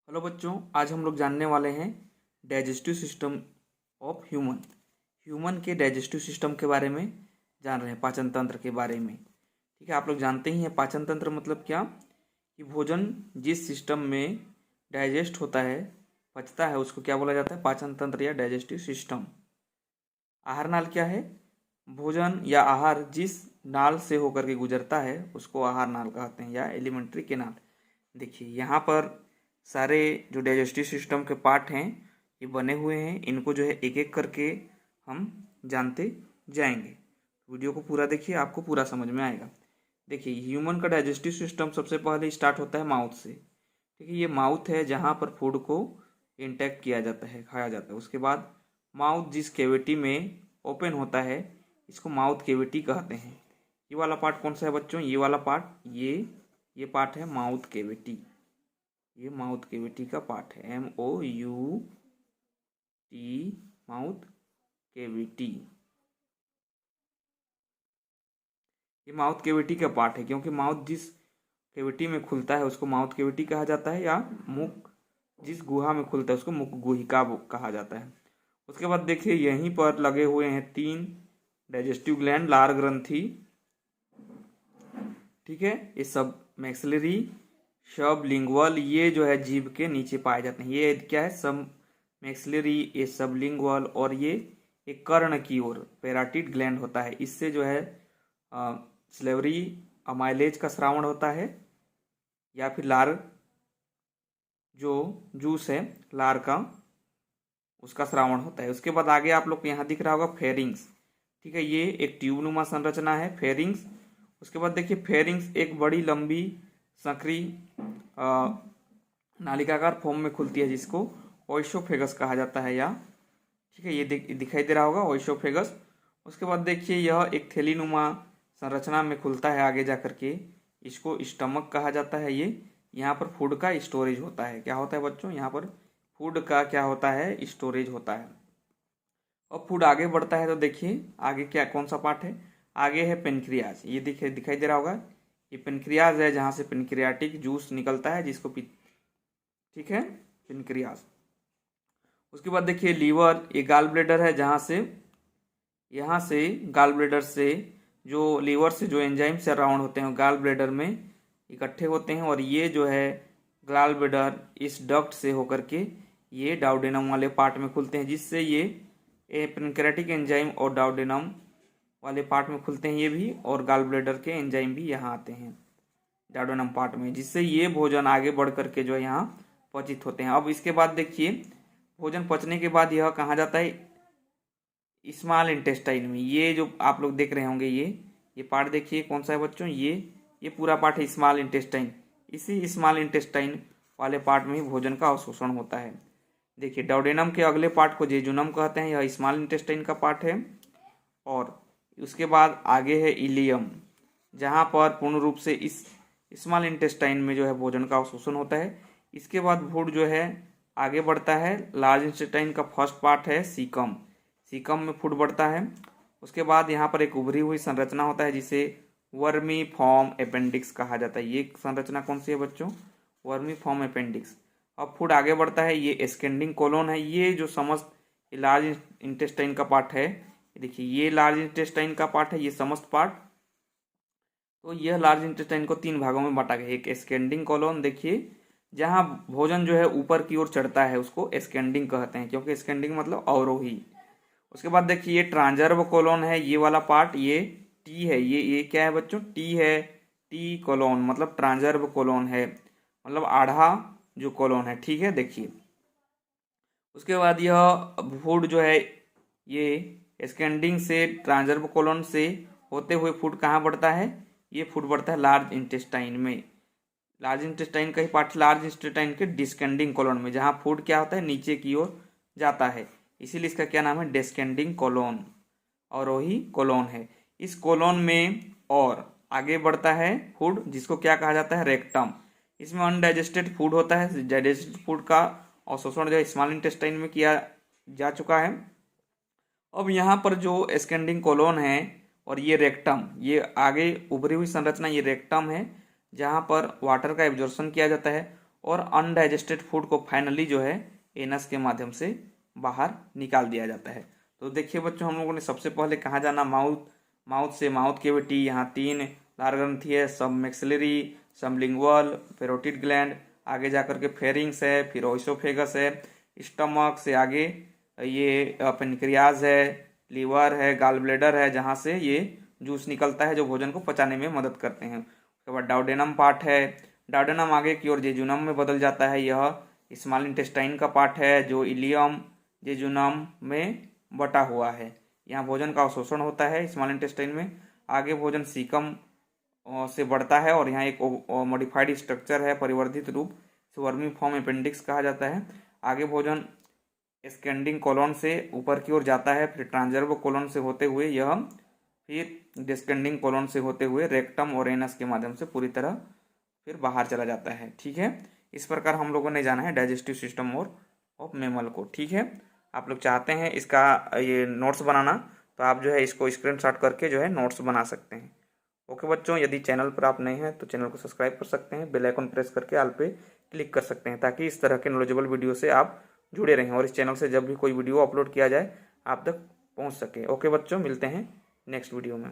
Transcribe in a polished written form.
Hello बच्चों, आज हम लोग जानने वाले हैं डाइजेस्टिव सिस्टम ऑफ ह्यूमन के डाइजेस्टिव सिस्टम के बारे में जान रहे हैं, पाचन तंत्र के बारे में। ठीक है, आप लोग जानते ही हैं पाचन तंत्र मतलब क्या, कि भोजन जिस सिस्टम में डाइजेस्ट होता है, पचता है, उसको क्या बोला जाता है, पाचन तंत्र या डाइजेस्टिव सिस्टम। आहार नाल क्या है, भोजन या आहार जिस नाल से होकर के गुजरता है उसको आहार नाल कहते हैं या एलिमेंट्री केनाल। देखिए यहाँ पर सारे जो डाइजेस्टिव सिस्टम के पार्ट हैं ये बने हुए हैं, इनको जो है एक एक करके हम जानते जाएंगे। वीडियो को पूरा देखिए, आपको पूरा समझ में आएगा। देखिए ह्यूमन का डाइजेस्टिव सिस्टम सबसे पहले स्टार्ट होता है माउथ से। ठीक है, ये माउथ है जहाँ पर फूड को इंटेक किया जाता है, खाया जाता है। उसके बाद माउथ जिस कैविटी में ओपन होता है इसको माउथ कैविटी कहते हैं। ये वाला पार्ट कौन सा है बच्चों, ये वाला पार्ट, ये पार्ट है माउथ कैविटी। ये माउथ कैविटी का पार्ट है, MOUT, माउथ कैविटी। ये माउथ कैविटी का पार्ट है क्योंकि माउथ जिस कैविटी में खुलता है उसको माउथ कैविटी कहा जाता है, या मुख जिस गुहा में खुलता है उसको मुख गुहिका कहा जाता है। उसके बाद देखिए यहीं पर लगे हुए हैं 3 डाइजेस्टिव ग्लैंड, लार ग्रंथि। ठीक है, ये सब मैक्सिलरी, सब लिंगुअल, ये जो है जीभ के नीचे पाए जाते हैं। ये क्या है, सब मैक्सिलरी, ये सब लिंगुअल, और ये एक कर्ण की ओर पेराटिड ग्लैंड होता है। इससे जो है स्लेवरी अमाइलेज का श्रावण होता है, या फिर लार जो जूस है लार का, उसका श्रावण होता है। उसके बाद आगे आप लोग को यहाँ दिख रहा होगा फेरिंग्स। ठीक है, ये एक ट्यूबनुमा संरचना है फेरिंग्स। उसके बाद देखिए फेरिंग्स एक बड़ी लंबी संकरी नालिकाकार फॉर्म में खुलती है जिसको ओइसोफेगस कहा जाता है, या ठीक है ये दिखाई दे रहा होगा ओइसोफेगस। उसके बाद देखिए यह एक थैलीनुमा संरचना में खुलता है आगे जा करके, इसको स्टमक कहा जाता है। ये यहाँ पर फूड का स्टोरेज होता है। क्या होता है बच्चों, यहाँ पर फूड का क्या होता है, स्टोरेज होता है। और फूड आगे बढ़ता है तो देखिए आगे क्या कौन सा पार्ट है, आगे है पेनक्रियाज। ये दिखाई दे रहा होगा, ये पेनक्रियाज है जहाँ से पेनक्रियाटिक जूस निकलता है जिसको ठीक है, पेनक्रियाज। उसके बाद देखिए लीवर, ये गाल ब्लेडर है जहाँ से, यहाँ से गाल ब्लेडर से जो लीवर से जो एंजाइम से राउंड होते हैं गाल ब्लेडर में इकट्ठे होते हैं, और ये जो है गाल ब्लेडर इस डक्ट से होकर के ये डाउडेनम वाले पार्ट में खुलते हैं, जिससे ये पेनक्रियाटिक एंजाइम और डाउडेनम वाले पार्ट में खुलते हैं ये भी, और गाल ब्लेडर के एंजाइम भी यहाँ आते हैं डाउडेनम पार्ट में, जिससे ये भोजन आगे बढ़ करके जो है यहाँ पचित होते हैं। अब इसके बाद देखिए भोजन पचने के बाद यह कहाँ जाता है, स्मॉल इंटेस्टाइन में। ये जो आप लोग देख रहे होंगे ये पार्ट देखिए कौन सा है बच्चों, ये पूरा पार्ट है स्मॉल इंटेस्टाइन। इसी स्मॉल इंटेस्टाइन वाले पार्ट में ही भोजन का अवशोषण होता है। देखिए डाउडेनम के अगले पार्ट को जेजुनम कहते हैं, यह स्मॉल इंटेस्टाइन का पार्ट है। और उसके बाद आगे है इलियम, जहाँ पर पूर्ण रूप से इस स्मॉल इंटेस्टाइन में जो है भोजन का अवशोषण होता है। इसके बाद फूड जो है आगे बढ़ता है, लार्ज इंटेस्टाइन का फर्स्ट पार्ट है सीकम, सीकम में फूड बढ़ता है। उसके बाद यहाँ पर एक उभरी हुई संरचना होता है जिसे वर्मी फॉर्म अपेंडिक्स कहा जाता है। ये संरचना कौन सी है बच्चों, वर्मी फॉर्म अपेंडिक्स। अब फूड आगे बढ़ता है, ये एस्केंडिंग कोलोन है, ये जो समस्त लार्ज इंटेस्टाइन का पार्ट है। देखिए ये लार्ज इंटेस्टाइन का पार्ट है, ये समस्त पार्ट। तो यह लार्ज इंटेस्टाइन को 3 भागों में बांटा गया। एक एस्केंडिंग कोलोन, देखिए जहाँ भोजन जो है ऊपर की ओर चढ़ता है उसको एस्केंडिंग कहते हैं, क्योंकि एस्केंडिंग मतलब अवरोही। उसके बाद देखिए ये ट्रांजर्व कोलोन है, ये वाला पार्ट, ये टी है, ये क्या है बच्चों, टी है, टी कोलोन मतलब ट्रांजर्व कोलोन है, मतलब आधा जो कोलोन है। ठीक है, देखिए उसके बाद यह फूड जो है ये एस्केंडिंग से ट्रांजर्व कोलोन से होते हुए फूड कहाँ बढ़ता है, ये फूड बढ़ता है लार्ज इंटेस्टाइन में। लार्ज इंटेस्टाइन का ही पार्ट लार्ज इंटेस्टाइन के डिस्केंडिंग कोलोन में, जहाँ फूड क्या होता है नीचे की ओर जाता है, इसीलिए इसका क्या नाम है, डिस्केंडिंग कोलोन, और वही कोलोन है। इस कोलोन में और आगे बढ़ता है फूड जिसको क्या कहा जाता है, रेक्टम। इसमें अनडाइजेस्टेड फूड होता है, डाइजेस्टेड फूड का अवशोषण जो है स्मॉल इंटेस्टाइन में किया जा चुका है। अब यहाँ पर जो एस्केंडिंग कोलोन है और ये रेक्टम, ये आगे उभरी हुई संरचना, ये रेक्टम है जहाँ पर वाटर का एब्जॉर्प्शन किया जाता है, और अनडाइजेस्टेड फूड को फाइनली जो है एनस के माध्यम से बाहर निकाल दिया जाता है। तो देखिए बच्चों, हम लोगों ने सबसे पहले कहाँ जाना, माउथ से माउथ कैविटी, यहाँ 3 लार ग्रंथि है, सब मैक्सिलरी, सबलिंगुअल, पैरोटिड ग्लैंड, आगे जाकर के फेरिंग्स है, फिर ओइसोफेगस है, स्टमक से आगे ये पेनक्रियाज है, लीवर है, गाल ब्लेडर है, जहाँ से ये जूस निकलता है जो भोजन को पचाने में मदद करते हैं। उसके बाद डाउडेनम पार्ट है, डाउडेनम आगे की ओर जेजुनम में बदल जाता है, यह स्मॉल इंटेस्टाइन का पार्ट है जो इलियम जेजुनम में बटा हुआ है। यहाँ भोजन का अवशोषण होता है स्मॉल इंटेस्टाइन में, आगे भोजन सीकम से बढ़ता है और यहाँ एक मॉडिफाइड स्ट्रक्चर है, परिवर्धित रूप से वर्मी फॉर्म अपेंडिक्स कहा जाता है। आगे भोजन स्कैंडिंग कोलोन से ऊपर की ओर जाता है, फिर ट्रांसवर्स कोलोन से होते हुए यह फिर डिस्केंडिंग कोलोन से होते हुए रेक्टम और एनस के माध्यम से पूरी तरह फिर बाहर चला जाता है। ठीक है, इस प्रकार हम लोगों ने जाना है डाइजेस्टिव सिस्टम और ऑफ मैमल को। ठीक है, आप लोग चाहते हैं इसका ये नोट्स बनाना तो आप जो है इसको स्क्रीनशॉट करके जो है नोट्स बना सकते हैं। ओके बच्चों, यदि चैनल पर आप नए हैं तो चैनल को सब्सक्राइब कर सकते हैं, बेल आइकन प्रेस करके ऑल पे क्लिक कर सकते हैं ताकि इस तरह के नॉलेजेबल वीडियो से आप जुड़े रहें और इस चैनल से जब भी कोई वीडियो अपलोड किया जाए आप तक पहुंच सके। ओके बच्चों, मिलते हैं नेक्स्ट वीडियो में।